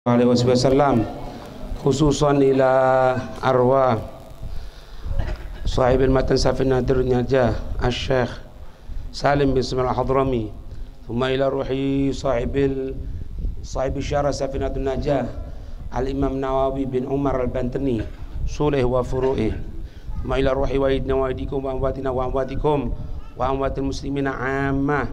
alaihi wasallam, khususan ila arwah sahib al-matan Safinatul Najah Asy-Syaikh Salim bin Ismail Al-Hadrami, thumma ila ruhi sahib syarah Safinatul Najah Al-Imam Nawawi bin Umar Al-Bantani sulih wa furu'ih, thumma ila ruhi walidina wa walidikum wa amwatina wa amwatikum wa amwatil muslimina ammah,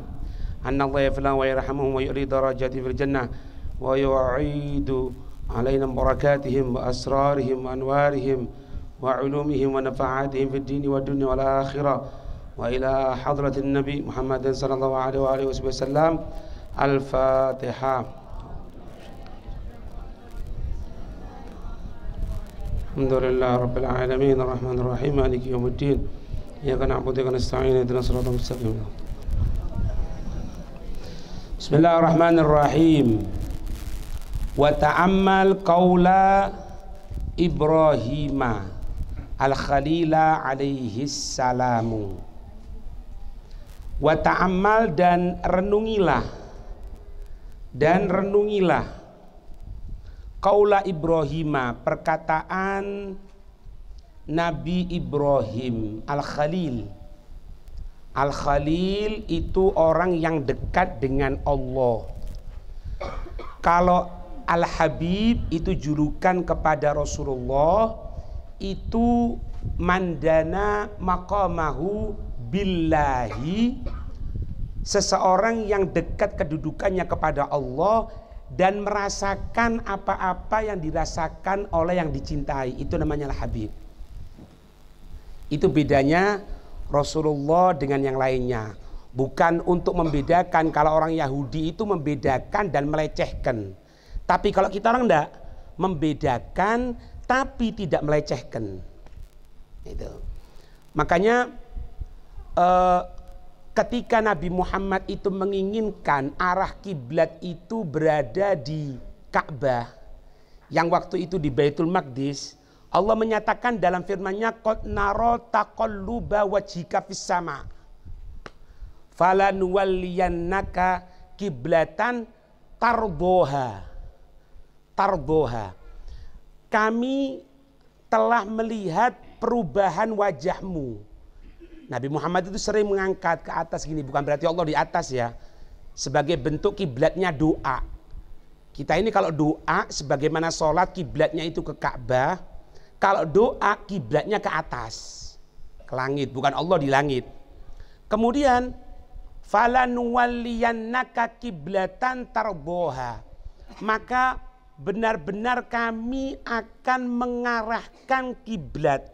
anna Allah yafla wa yarhamuhum wa yu'li darajati fil jannah wa yu'idu alaina barakatihim wa asrarihim wa anwarihim wa ulumihim wa nafa'atihim fid dini wa dunya wal akhirah wa ila hadratin nabi Muhammadin sallallahu alaihi wasallam. Al-Fatihah. Alhamdulillah rabbil alamin arrahmanir rahim maliki yaumiddin iyyaka na'budu wa iyyaka nasta'in ihdinas siratal mustaqim. Bismillahirrahmanirrahim. Wa ta'ammal qaula Ibrahim al-Khalila alaihi salamu. Wa ta'ammal dan renungilah qaula Ibrahim, perkataan Nabi Ibrahim al-Khalil. Al-Khalil itu orang yang dekat dengan Allah. Kalau Al-Habib itu julukan kepada Rasulullah, itu mandana maqamahu billahi, seseorang yang dekat kedudukannya kepada Allah dan merasakan apa-apa yang dirasakan oleh yang dicintai, itu namanya Al-Habib. Itu bedanya Rasulullah dengan yang lainnya. Bukan untuk membedakan, kalau orang Yahudi itu membedakan dan melecehkan. Tapi kalau kita orang enggak, membedakan tapi tidak melecehkan. Itu. Makanya ketika Nabi Muhammad itu menginginkan arah kiblat itu berada di Ka'bah, yang waktu itu di Baitul Maqdis, Allah menyatakan dalam firman-Nya, qad nara taqalluba wajhika fis sama falanuwalliyannaka kiblatan tardoha. Kami telah melihat perubahan wajahmu. Nabi Muhammad itu sering mengangkat ke atas gini, bukan berarti Allah di atas ya, sebagai bentuk kiblatnya doa. Kita ini kalau doa sebagaimana sholat kiblatnya itu ke Ka'bah, kalau doa kiblatnya ke atas, ke langit, bukan Allah di langit. Kemudian falanuwalliyannaka kiblatan tardoha, maka benar-benar kami akan mengarahkan kiblat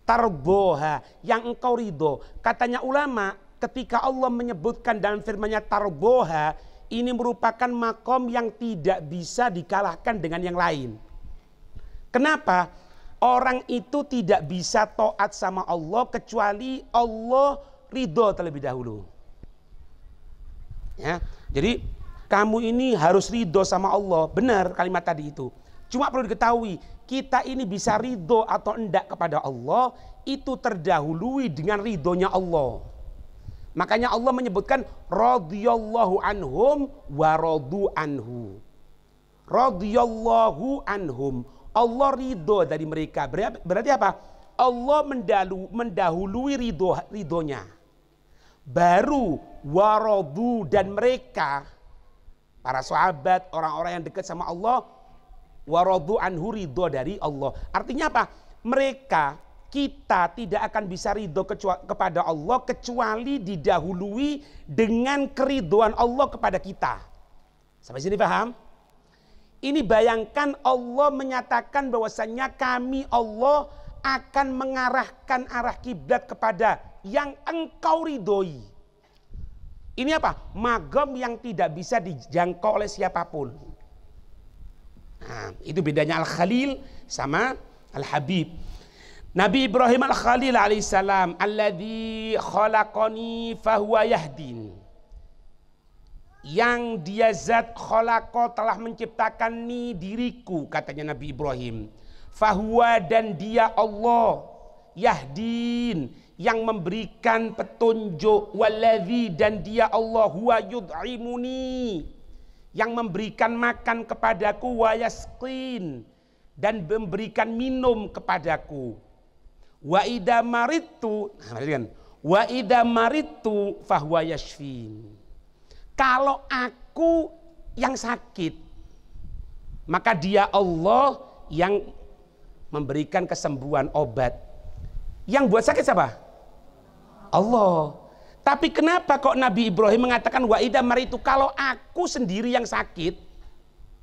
tardoha yang engkau ridho. Katanya ulama, ketika Allah menyebutkan dalam firman-Nya tardoha, ini merupakan makom yang tidak bisa dikalahkan dengan yang lain. Kenapa? Orang itu tidak bisa taat sama Allah kecuali Allah ridho terlebih dahulu. Ya, jadi kamu ini harus ridho sama Allah. Benar kalimat tadi itu. Cuma perlu diketahui, kita ini bisa ridho atau enggak kepada Allah, itu terdahului dengan ridhonya Allah. Makanya Allah menyebutkan radhiyallahu anhum wa radu anhu. Radhiyallahu anhum, Allah ridho dari mereka. Berarti apa? Allah mendahului ridhonya. Baru waradu, dan mereka para sahabat, orang-orang yang dekat sama Allah, waradu anhu, ridho dari Allah. Artinya apa? Mereka, kita tidak akan bisa ridho kepada Allah kecuali didahului dengan keridhoan Allah kepada kita. Sampai sini paham? Ini bayangkan Allah menyatakan bahwasannya kami Allah akan mengarahkan arah kiblat kepada yang engkau ridhoi. Ini apa? Magam yang tidak bisa dijangkau oleh siapapun. Nah, itu bedanya Al-Khalil sama Al-Habib. Nabi Ibrahim Al-Khalil alaihissalam, alladzi khalaqani fahuwa yahdin. Yang dia zat khalaqa, telah menciptakan diriku, katanya Nabi Ibrahim. Fahuwa, dan dia Allah, yahdin, yang memberikan petunjuk, waladzi, dan dia Allah, huwa yud'imuni, yang memberikan makan kepadaku, wa yasqin, dan memberikan minum kepadaku. Wa idza maridtu, wa idza maridtu fahuwa yashfin. Kalau aku yang sakit, maka dia Allah yang memberikan kesembuhan, obat. Yang buat sakit siapa? Allah. Tapi kenapa kok Nabi Ibrahim mengatakan wa idza maritu, kalau aku sendiri yang sakit,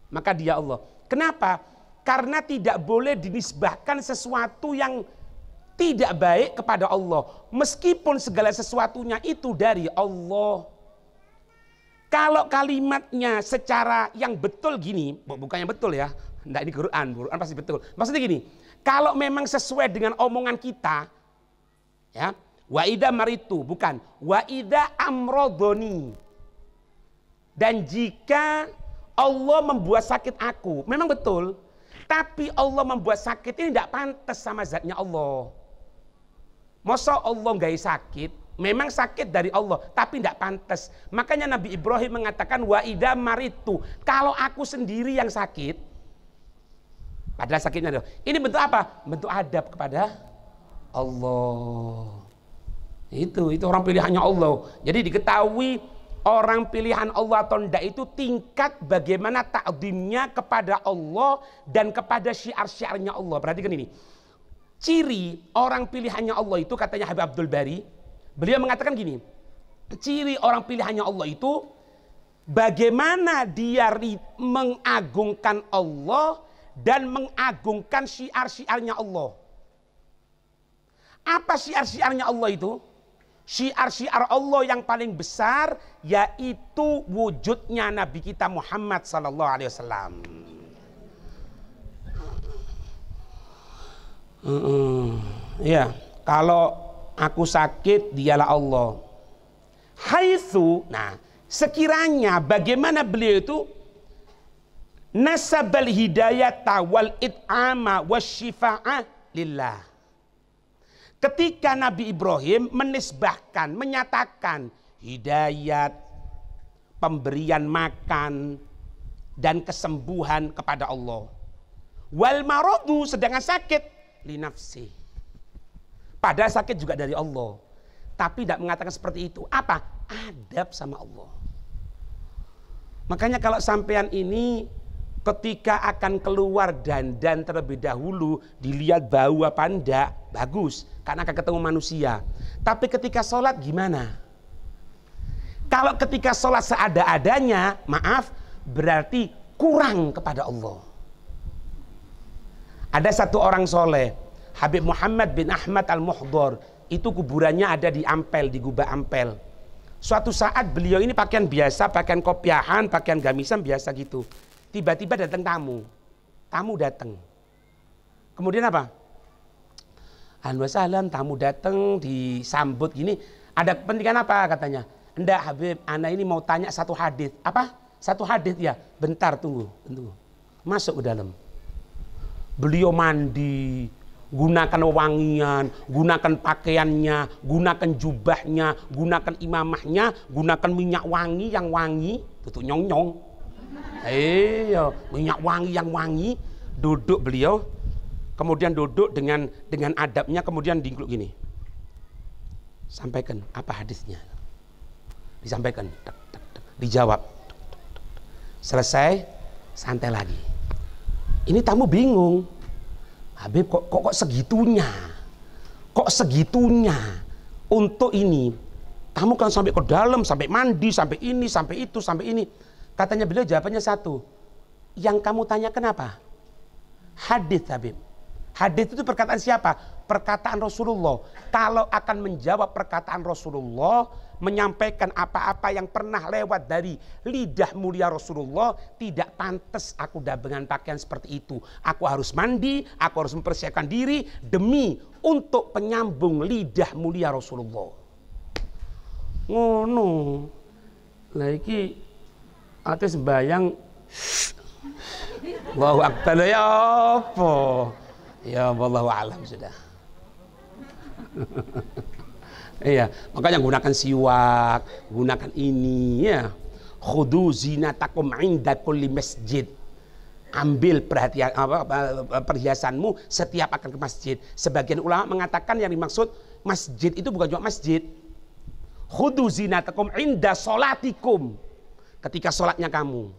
maka dia Allah. Kenapa? Karena tidak boleh dinisbahkan sesuatu yang tidak baik kepada Allah, meskipun segala sesuatunya itu dari Allah. Kalau kalimatnya secara yang betul gini, bukan yang betul ya, enggak, ini Quran pasti betul. Maksudnya gini, kalau memang sesuai dengan omongan kita, ya, wa idza maritu, bukan wa idza amrodoni. Dan jika Allah membuat sakit aku, memang betul. Tapi Allah membuat sakit ini tidak pantas sama zatnya Allah. Masa Allah nggak sakit, memang sakit dari Allah, tapi tidak pantas. Makanya Nabi Ibrahim mengatakan wa idza maritu, kalau aku sendiri yang sakit, padahal sakitnya adalah, ini bentuk apa? Bentuk adab kepada Allah. Itu orang pilihannya Allah. Jadi diketahui orang pilihan Allah atau tidak itu tingkat bagaimana ta'zimnya kepada Allah dan kepada syiar-syiarnya Allah. Perhatikan ini. Ciri orang pilihannya Allah itu, katanya Habib Abdul Bari, beliau mengatakan gini, ciri orang pilihannya Allah itu bagaimana dia mengagungkan Allah dan mengagungkan syiar-syiarnya Allah. Apa syiar-syiarnya Allah itu? Syiar-syiar Allah yang paling besar yaitu wujudnya Nabi kita Muhammad sallallahu alaihi wasallam. Ya, kalau aku sakit dialah Allah. Haitsu, nah, sekiranya bagaimana beliau itu nasabal hidayata wal it'ama wasyifa'ah lillah. Ketika Nabi Ibrahim menisbahkan, menyatakan hidayat, pemberian makan, dan kesembuhan kepada Allah. Wal maradu, sedangkan sakit, li nafsi. Padahal sakit juga dari Allah. Tapi tidak mengatakan seperti itu. Apa? Adab sama Allah. Makanya kalau sampean ini ketika akan keluar dandan terlebih dahulu, dilihat bau apa enggak, bagus, karena akan ketemu manusia. Tapi ketika sholat gimana? Kalau ketika sholat seada-adanya, maaf, berarti kurang kepada Allah. Ada satu orang soleh, Habib Muhammad bin Ahmad Al-Muhdor, itu kuburannya ada di Ampel, di Gubah Ampel. Suatu saat beliau ini pakaian biasa, pakaian kopiahan, pakaian gamisan biasa gitu. Tiba-tiba datang tamu datang. Kemudian apa? Alhamdulillah, tamu datang disambut gini. Ada kepentingan apa katanya? Enggak Habib, ana ini mau tanya satu hadis. Apa? Satu hadis ya. Bentar, tunggu. Masuk ke dalam. Beliau mandi, gunakan wangian, gunakan pakaiannya, gunakan jubahnya, gunakan imamahnya, gunakan minyak wangi yang wangi, tutup nyong-nyong. Minyak wangi yang wangi, duduk beliau, kemudian duduk dengan adabnya, kemudian diingluk gini, sampaikan apa hadisnya, disampaikan, dijawab, selesai, santai lagi. Ini tamu bingung, Habib kok segitunya untuk ini, tamu kan sampai ke dalam, sampai mandi, sampai ini, sampai itu, sampai ini. Katanya beliau jawabannya satu. Yang kamu tanya kenapa? Hadis Habib. Hadis itu perkataan siapa? Perkataan Rasulullah. Kalau akan menjawab perkataan Rasulullah, menyampaikan apa-apa yang pernah lewat dari lidah mulia Rasulullah, tidak pantas aku dengan pakaian seperti itu. Aku harus mandi, aku harus mempersiapkan diri demi untuk penyambung lidah mulia Rasulullah. Ngono. Lagi ate sembayang Allahu Akbar, ya apa? Ya wallahu alam sudah. Iya, makanya gunakan siwak, gunakan ini ya. Khudu zinatakum inda kulli masjid. Ambil perhatian perhiasanmu setiap akan ke masjid. Sebagian ulama mengatakan yang dimaksud masjid itu bukan cuma masjid. Khudu zinatakum inda solatikum. Ketika sholatnya kamu.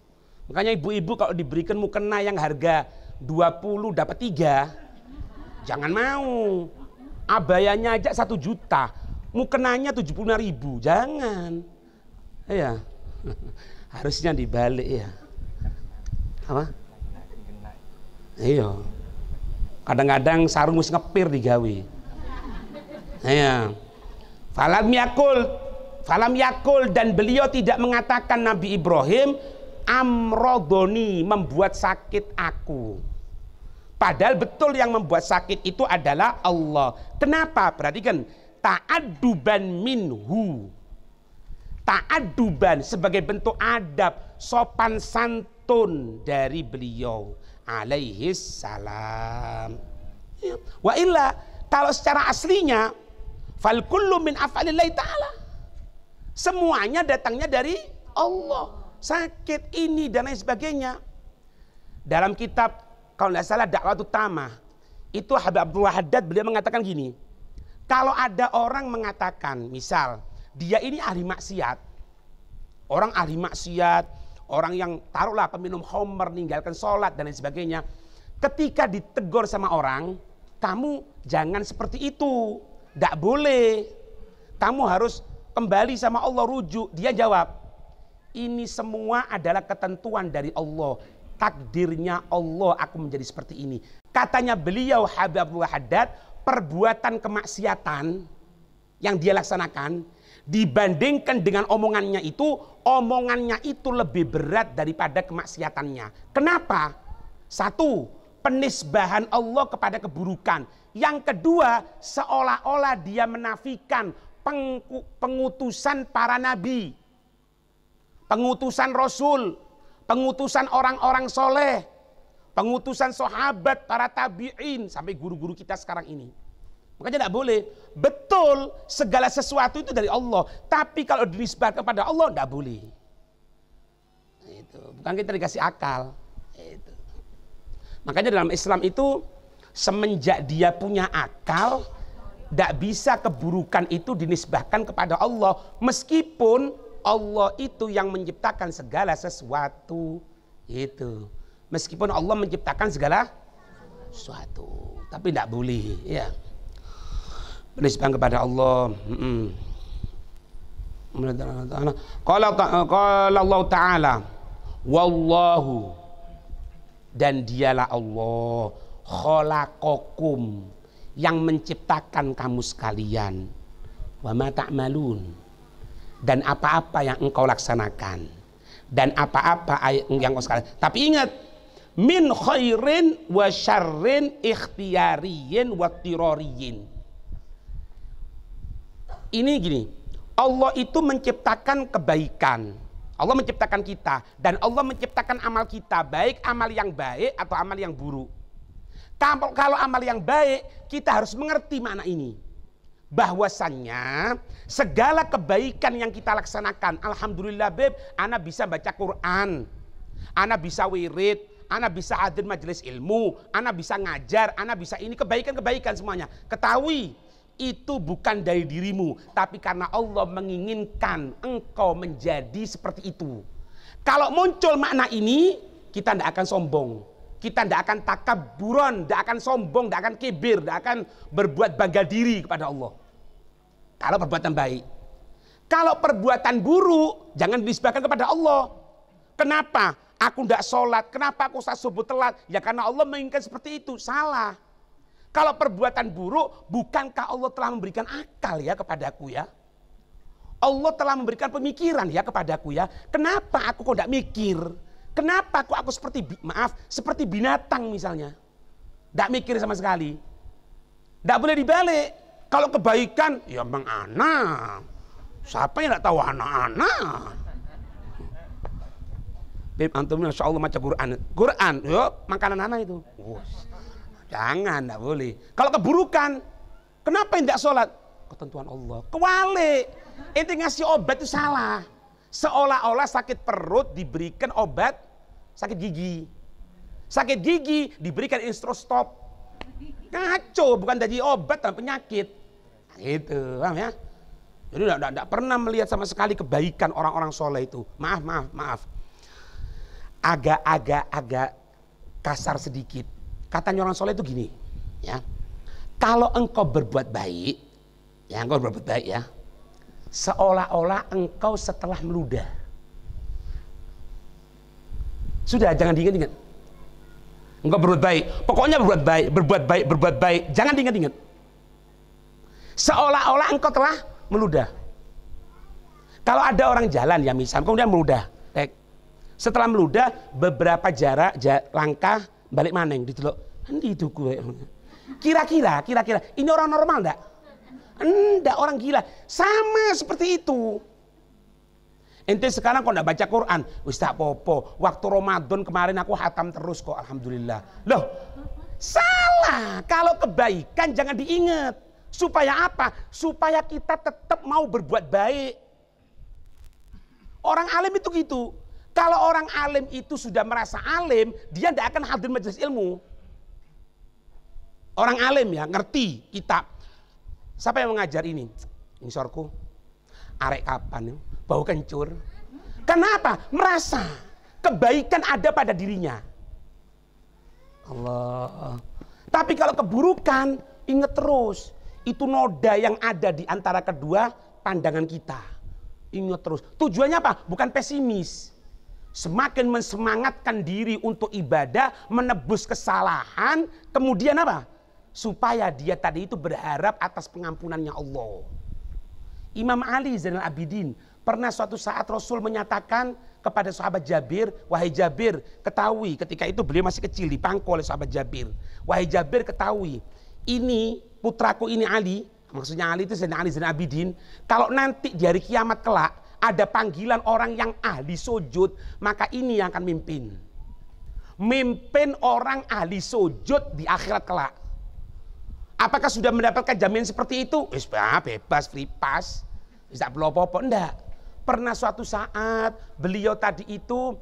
Makanya ibu-ibu kalau diberikan mukena yang harga 20 dapat 3, jangan mau. Abayanya aja 1 juta, mukenanya 75.000, jangan. Iya. Harusnya dibalik ya. Apa? Iya. Kadang-kadang sarung wis ngepir digawe. Iya. Falam yakul dan beliau tidak mengatakan Nabi Ibrahim amrodoni membuat sakit aku. Padahal betul yang membuat sakit itu adalah Allah. Kenapa? Perhatikan, ta'adduban minhu. Ta'adduban sebagai bentuk adab, sopan santun dari beliau alaihi salam. Wa illa, kalau secara aslinya fal kullu min af'alillahi ta'ala. Semuanya datangnya dari Allah. Sakit ini dan lain sebagainya. Dalam kitab kalau tidak salah Dakwah Utama itu Habib Abdullah Haddad beliau mengatakan gini, kalau ada orang mengatakan misal dia ini ahli maksiat, orang ahli maksiat, orang yang taruhlah peminum khamr, meninggalkan sholat dan lain sebagainya, ketika ditegur sama orang, kamu jangan seperti itu, tidak boleh, kamu harus kembali sama Allah, rujuk. Dia jawab, ini semua adalah ketentuan dari Allah, takdirnya Allah aku menjadi seperti ini. Katanya beliau Habib Abdullah Haddad, perbuatan kemaksiatan yang dia laksanakan dibandingkan dengan omongannya itu lebih berat daripada kemaksiatannya. Kenapa? Satu, penisbahan Allah kepada keburukan. Yang kedua, seolah-olah dia menafikan pengutusan para nabi, pengutusan rasul, pengutusan orang-orang soleh, pengutusan sahabat, para tabi'in, sampai guru-guru kita sekarang ini. Makanya tidak boleh. Betul, segala sesuatu itu dari Allah, tapi kalau dinisbahkan kepada Allah tidak boleh. Itu bukan kita dikasih akal. Itu. Makanya dalam Islam itu semenjak dia punya akal, tidak bisa keburukan itu dinisbahkan kepada Allah, meskipun Allah itu yang menciptakan segala sesuatu. Itu meskipun Allah menciptakan segala sesuatu, tapi tidak boleh ya menisbahkan kepada Allah. Qala Allah Ta'ala wallahu, dan dialah Allah khalaqakum, yang menciptakan kamu sekalian, wa ma ta'malun, dan apa-apa yang engkau laksanakan, dan apa-apa yang engkau sekalian. Tapi ingat, min khairin wa syarrin ikhtiyariyin wa tiroriyin. Ini gini, Allah itu menciptakan kebaikan, Allah menciptakan kita, dan Allah menciptakan amal kita, baik amal yang baik atau amal yang buruk. Kalau amal yang baik, kita harus mengerti makna ini, bahwasannya segala kebaikan yang kita laksanakan, alhamdulillah beb, ana bisa baca Quran, ana bisa wirid, ana bisa hadir majelis ilmu, ana bisa ngajar, ana bisa ini, kebaikan-kebaikan semuanya. Ketahui itu bukan dari dirimu, tapi karena Allah menginginkan engkau menjadi seperti itu. Kalau muncul makna ini, kita tidak akan sombong, kita tidak akan takaburon, tidak akan sombong, tidak akan kibir, tidak akan berbuat bangga diri kepada Allah. Kalau perbuatan baik. Kalau perbuatan buruk, jangan dinisbahkan kepada Allah. Kenapa? Aku tidak sholat, kenapa aku sholat subuh telat? Ya karena Allah menginginkan seperti itu. Salah. Kalau perbuatan buruk, bukankah Allah telah memberikan akal ya kepadaku ya? Allah telah memberikan pemikiran ya kepadaku ya. Kenapa aku kok tidak mikir? Kenapa aku seperti binatang misalnya? Tidak mikir sama sekali. Tidak boleh dibalik. Kalau kebaikan, ya bang anak. Siapa yang tidak tahu anak-anak? Beb, antum masya Allah baca Quran, yuk makanan anak itu. Jangan, tidak boleh. Kalau keburukan, kenapa tidak sholat? Ketentuan Allah. Kewalik, ente ngasih obat itu salah. Seolah-olah sakit perut diberikan obat sakit gigi. Sakit gigi diberikan instrostop. Kacau, bukan jadi obat dan penyakit. Gitu, paham ya? Jadi tidak pernah melihat sama sekali kebaikan orang-orang soleh itu. Maaf. Agak kasar sedikit. Katanya orang soleh itu gini, ya. Kalau engkau berbuat baik, ya, seolah-olah engkau setelah meludah. Sudah, jangan diingat-ingat. Engkau berbuat baik, pokoknya berbuat baik, jangan diingat-ingat. Seolah-olah engkau telah meludah. Kalau ada orang jalan ya misal, kemudian meludah. Setelah meludah beberapa langkah balik maneng diteluk. Endi itu gue. Kira-kira ini orang normal enggak? Enggak, orang gila. Sama seperti itu. Ente sekarang kok enggak baca Quran? Wis tak popo. Waktu Ramadan kemarin aku hatam terus kok, alhamdulillah. Loh, salah. Kalau kebaikan jangan diingat. Supaya apa? Supaya kita tetap mau berbuat baik. Orang alim itu gitu. Kalau orang alim itu sudah merasa alim, dia tidak akan hadir majelis ilmu. Orang alim ya, ngerti kitab. Siapa yang mengajar ini? Ini sorku. Arek kapan? Bau kencur. Kenapa? Merasa kebaikan ada pada dirinya. Allah. Tapi kalau keburukan, ingat terus. Itu noda yang ada di antara kedua pandangan kita. Ingat terus. Tujuannya apa? Bukan pesimis. Semakin mensemangatkan diri untuk ibadah, menebus kesalahan, kemudian apa? Supaya dia tadi itu berharap atas pengampunannya Allah. Imam Ali Zainal Abidin pernah suatu saat Rasul menyatakan kepada sahabat Jabir, wahai Jabir, ketahui, ketika itu beliau masih kecil dipangku oleh sahabat Jabir. Wahai Jabir, ketahui, ini putraku ini Ali, maksudnya Ali itu Zainal Abidin, kalau nanti di hari kiamat kelak ada panggilan orang yang ahli sujud, maka ini yang akan mimpin. Mimpin orang ahli sujud di akhirat kelak. Apakah sudah mendapatkan jaminan seperti itu? Bebas, free pass. Tidak perlu apa-apa, enggak. Pernah suatu saat beliau tadi itu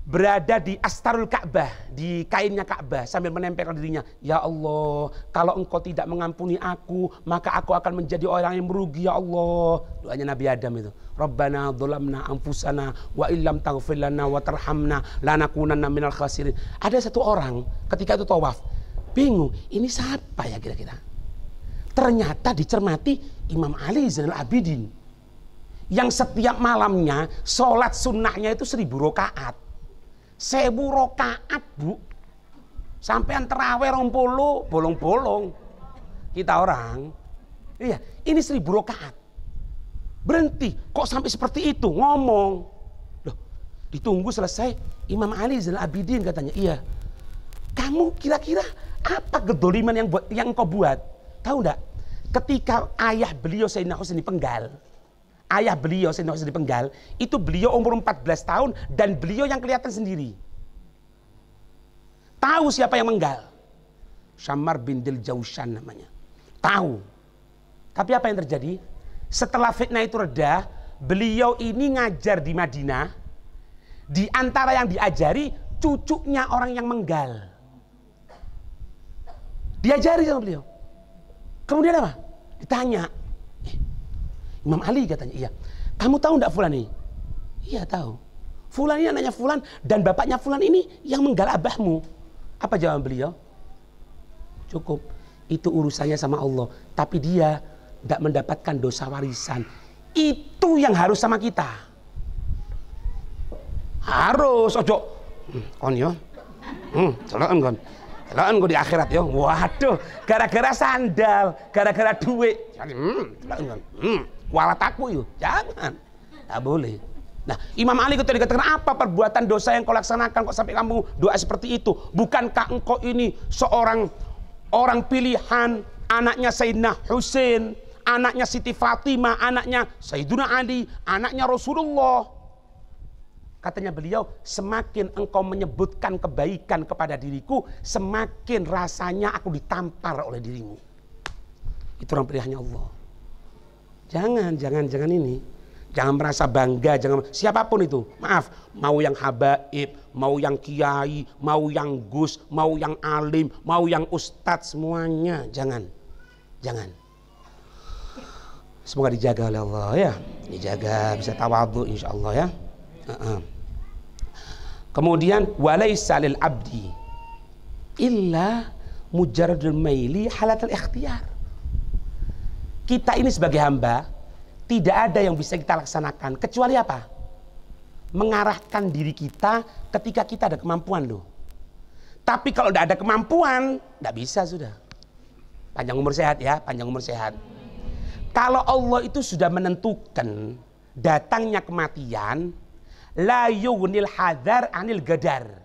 berada di astarul Ka'bah, di kainnya Ka'bah sambil menempelkan dirinya. Ya Allah, kalau engkau tidak mengampuni aku, maka aku akan menjadi orang yang merugi ya Allah. Doanya Nabi Adam itu. Rabbana dzalamna anfusana wa illam taghfir lana wa tarhamna lanakunanna minal khasirin. Ada satu orang ketika itu tawaf, bingung, ini siapa ya kira-kira? Ternyata dicermati Imam Ali Zainal Abidin yang setiap malamnya sholat sunnahnya itu 1000 rakaat. 1000 rakaat, Bu. Sampean terawih 20 bolong-bolong. Kita orang. Iya, ini 1000 rakaat. Berhenti, kok sampai seperti itu ngomong. Loh, ditunggu selesai. Imam Ali Zainal Abidin katanya, "Iya. Kamu kira-kira apa kedoliman yang kau buat? Tahu enggak? Ketika ayah beliau Sayyidina Husain dipenggal, itu beliau umur 14 tahun dan beliau yang kelihatan sendiri. Tahu siapa yang menggal? Syammar bin Diljawshan namanya. Tahu. Tapi apa yang terjadi? Setelah fitnah itu reda, beliau ini ngajar di Madinah. Di antara yang diajari, cucunya orang yang menggal. Diajari sama beliau. Kemudian apa? Ditanya. Imam Ali katanya, iya. Kamu tahu enggak Fulan ini? Iya tahu. Fulan ini anaknya Fulan dan bapaknya Fulan ini yang menggal abahmu. Apa jawaban beliau? Cukup. Itu urusannya sama Allah. Tapi dia tidak mendapatkan dosa warisan. Itu yang harus sama kita. Harus. Ojo. Kon yo. Celokan kon. Celokan kon di akhirat yo. Waduh. Gara-gara sandal. Gara-gara duit. Celokan kon. Kualat aku yuk, jangan, tak boleh. Nah, Imam Ali ketika dikatakan apa perbuatan dosa yang kau laksanakan kok sampai kamu doa seperti itu? Bukankah engkau ini seorang orang pilihan, anaknya Sayyidina Husain, anaknya Siti Fatimah, anaknya Sayyidina Ali, anaknya Rasulullah? Katanya beliau, semakin engkau menyebutkan kebaikan kepada diriku, semakin rasanya aku ditampar oleh dirimu. Itu orang pilihannya Allah. Jangan ini. Jangan merasa bangga, jangan siapapun itu. Maaf, mau yang habaib, mau yang kiai, mau yang gus, mau yang alim, mau yang ustadz, semuanya jangan. Jangan. Semoga dijaga oleh Allah ya. Dijaga, bisa tawadhu insyaallah ya. Kemudian walaisa lil abdi illa mujarradul maili halatal ikhtiyar. Kita ini sebagai hamba tidak ada yang bisa kita laksanakan kecuali apa? Mengarahkan diri kita ketika kita ada kemampuan loh. Tapi kalau tidak ada kemampuan, tidak bisa sudah. Panjang umur sehat ya, panjang umur sehat. Kalau Allah itu sudah menentukan datangnya kematian, la yughnil hadar anil gadar.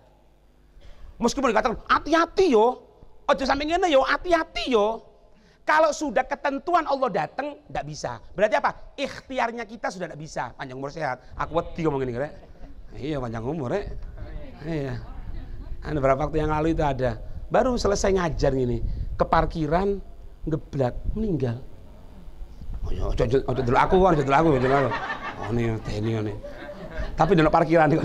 Meskipun dikatakan hati-hati yo, ojo sampai ngene yo, hati-hati yo. Kalau sudah ketentuan Allah datang, tidak bisa. Berarti apa? Ikhtiarnya kita sudah tidak bisa. Panjang umur sehat. Aku wedi ngomong ini, rek. Iya panjang umur, rek. Iya. Ada beberapa waktu yang lalu itu ada. Baru selesai ngajar gini, ke parkiran ngeblak, meninggal. Oh, ojo dulu aku. Oh ini TNI ini. Tapi dalam parkiran ini.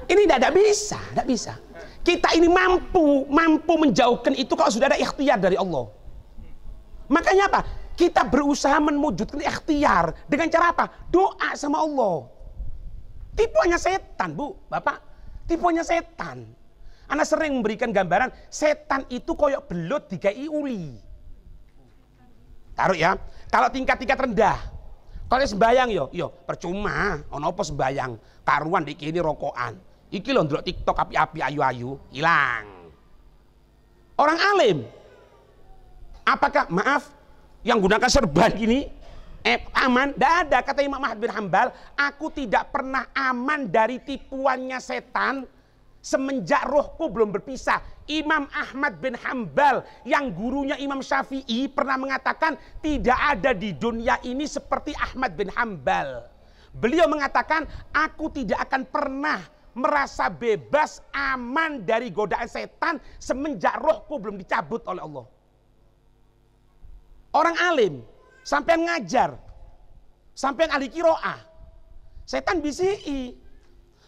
Ini tidak bisa, tidak bisa. Kita ini mampu menjauhkan itu kalau sudah ada ikhtiar dari Allah. Makanya apa? Kita berusaha mewujudkan ikhtiar dengan cara apa? Doa sama Allah. Tipuannya setan, Bu, Bapak. Tipuannya setan. Ana sering memberikan gambaran setan itu koyok belut dikai uli. Taruh ya. Kalau tingkat-tingkat rendah, kalau sembayang yo percuma. Ono apa sembayang? Karuan iki ini rokokan. Iki lho ndelok TikTok api-api ayu-ayu, hilang. Orang alim, apakah maaf yang gunakan serban gini aman? Tidak ada. Kata Imam Ahmad bin Hambal, aku tidak pernah aman dari tipuannya setan semenjak rohku belum berpisah. Imam Ahmad bin Hambal yang gurunya Imam Syafi'i pernah mengatakan tidak ada di dunia ini seperti Ahmad bin Hambal. Beliau mengatakan aku tidak akan pernah merasa bebas aman dari godaan setan semenjak rohku belum dicabut oleh Allah. Orang alim, sampean ngajar, sampean ahli qiraah, setan bisi.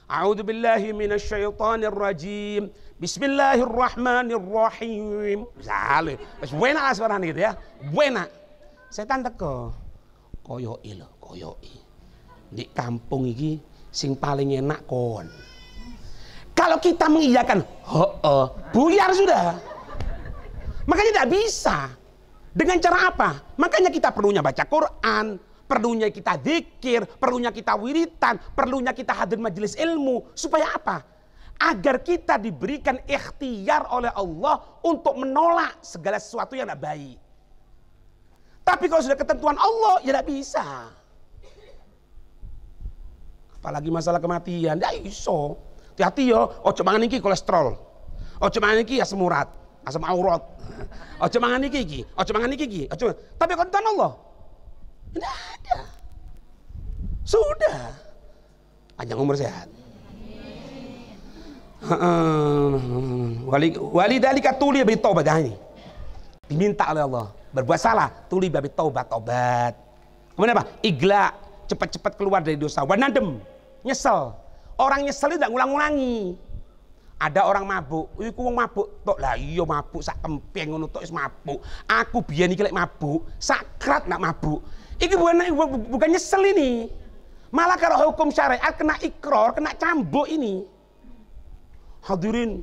A'udzubillahi minasyaitonir rajim. Bismillahirrahmanirrahim. Misalnya, wis enak suarane gitu ya. Enak. Setan teko. Koyoki lho, koyoki. Di kampung iki sing paling enak kon. Kalau kita mengiyakan, buyar sudah. Makanya tidak bisa. Dengan cara apa? Makanya kita perlunya baca Quran, perlunya kita zikir, perlunya kita wiritan, perlunya kita hadir majelis ilmu. Supaya apa? Agar kita diberikan ikhtiar oleh Allah untuk menolak segala sesuatu yang tidak baik. Tapi kalau sudah ketentuan Allah, ya tidak bisa. Apalagi masalah kematian, tidak iso. Hati-hati yo, ojo mangan iki kolesterol, ojo mangan iki asam urat, asam aurat, ojo mangan iki, ojo mangan iki, ojo. Tapi ketentuan Allah, tidak ada. Sudah, panjang umur sehat. Walidhalika tuli bi taubat ini. Diminta oleh Allah berbuat salah, tuli bi taubat. Kemudian apa? Igla, cepat-cepat keluar dari dosa. Wanadem, nyesel. Orang nyesel itu tidak ngulang-ngulangi. Ada orang mabuk, iku wong mabuk tok lah iya mabuk sak kempeng ngono tok wis mabuk. Aku biyen iki lek mabuk, sakrat nak mabuk. Iki bukan nyesel ini. Malah kalau hukum syariat kena ikrar, kena cambuk ini. Hadirin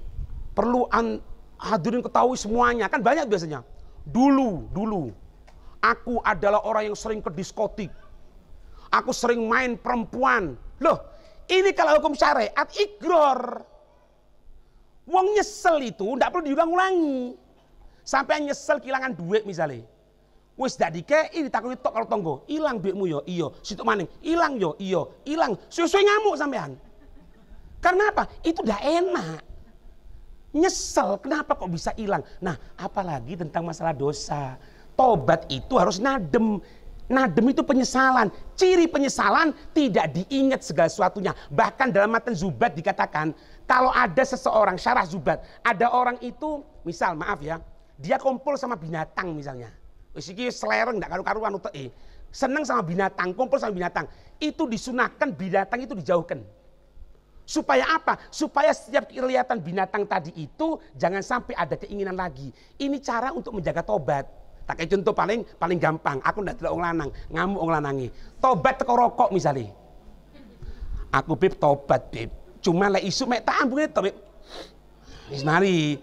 hadirin ketahui semuanya, kan banyak biasanya. Dulu aku adalah orang yang sering ke diskotik. Aku sering main perempuan. Loh, ini kalau hukum syariat ikrar. Wong nyesel itu ndak perlu diulang-ulangi. Sampai nyesel kehilangan duit misalnya. Wis dak dikei ditakoni tok karo tangga, ilang duitmu yo, iya. Situk maning, ilang yo, iya, ilang. Suwe-suwe ngamuk sampean. Karena apa? Itu udah enak. Nyesel, kenapa kok bisa hilang? Nah, apalagi tentang masalah dosa. Tobat itu harus nadem. Nadem itu penyesalan. Ciri penyesalan tidak diingat segala sesuatunya. Bahkan dalam matan Zubat dikatakan, kalau ada seseorang, syarah Zubat, ada orang itu, misal maaf ya, dia kumpul sama binatang misalnya. Wis iki selereng ndak karu-karuan uteke. senang sama binatang, kumpul sama binatang. Itu disunahkan binatang itu dijauhkan. Supaya apa? Supaya setiap kelihatan binatang tadi itu jangan sampai ada keinginan lagi. Ini cara untuk menjaga tobat. Tak kayak contoh paling gampang. Aku ndak delok wong lanang, ngamuk wong lanange. Tobat teko rokok misalnya. Aku beb tobat beb. Cuma lek isu mek tak ambune to beb. Wis mari.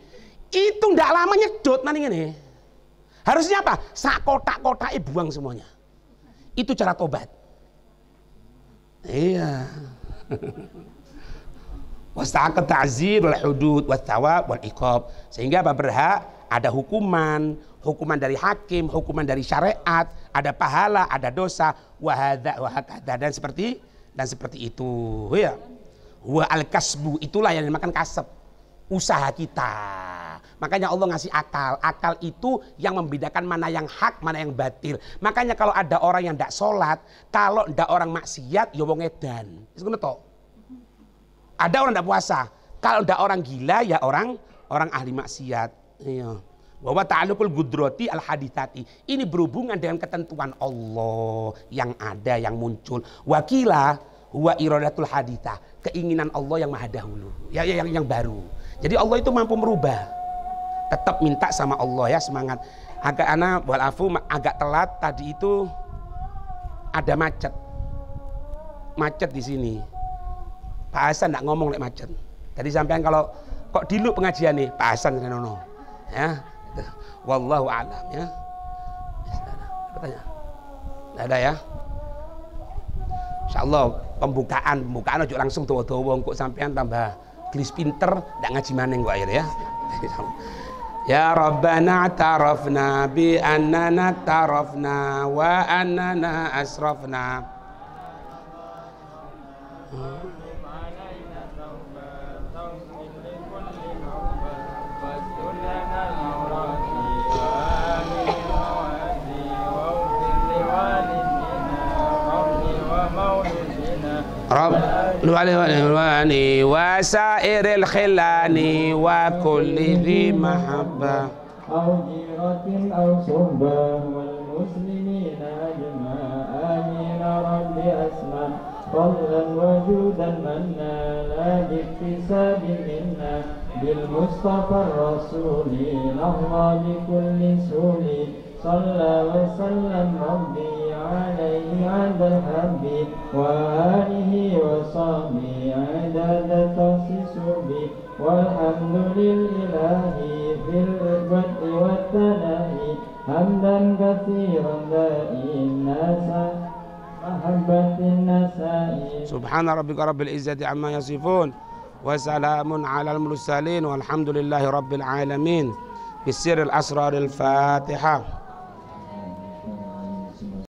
Itu ndak lama nyedot nang ngene. Harusnya apa? Sak kotak-kotake buang semuanya. Itu cara tobat. Iya. Wasta'aqat ta'zir wal hudud wat thawab wal iqab. Sehingga apa berhak ada hukuman dari hakim, hukuman dari syariat, ada pahala, ada dosa, wa hadza wa hakadza dan seperti itu. Ya. Wa al-kasbu itulah yang dinamakan kasab. Usaha kita. Makanya Allah ngasih akal. Akal itu yang membedakan mana yang hak, mana yang batil. Makanya kalau ada orang yang tidak sholat, kalau tidak orang maksiat, ya wong edan. Ada orang tidak puasa. Kalau tidak orang gila, ya orang ahli maksiat. Iya. Bahwa ta'alluqul gudrati al-hadithati. Ini berhubungan dengan ketentuan Allah yang ada, yang muncul. Wakila huwa iradatul hadithah. Keinginan Allah yang maha dahulu. Yang baru. Jadi Allah itu mampu merubah. Tetap minta sama Allah ya, semangat. Agak telat tadi itu ada macet. Macet di sini. Pak Hasan enggak ngomong lek macet. Tadi sampean kalau kok dilu pengajian nih, Pak Hasan renono. Ya. Wallahu a'lam ya. Bertanya. Enggak ada ya. Insyaallah pembukaan ojo langsung dawa-dawa engko sampean tambah gelis pinter ndak ngaji maneng kok akhir ya. Ya Rabbana tarafna bi annana tarafna wa annana asrafna. Rabbani wa sa'iril khilani wa kulli dhi mahabbah aw jiratin aw subbah wal muslimina ajma'in rabbi asma fadlan wa judan manna la iktisabin minna bil mustafa rasuli Allah bi kulli suli sallallahu wa sallam rabbi alaihi adal habib wa alihi wa sahbihi adada tasisubi walhamdulillahi fil ibadi wa tanahi hamdan kathiran da'in nasa mahabbatin nasai subhana rabbika rabbil izzati amma yasifun wa salamun alal mursalin walhamdulillahi rabbil alamin bisirril asraril fatihah.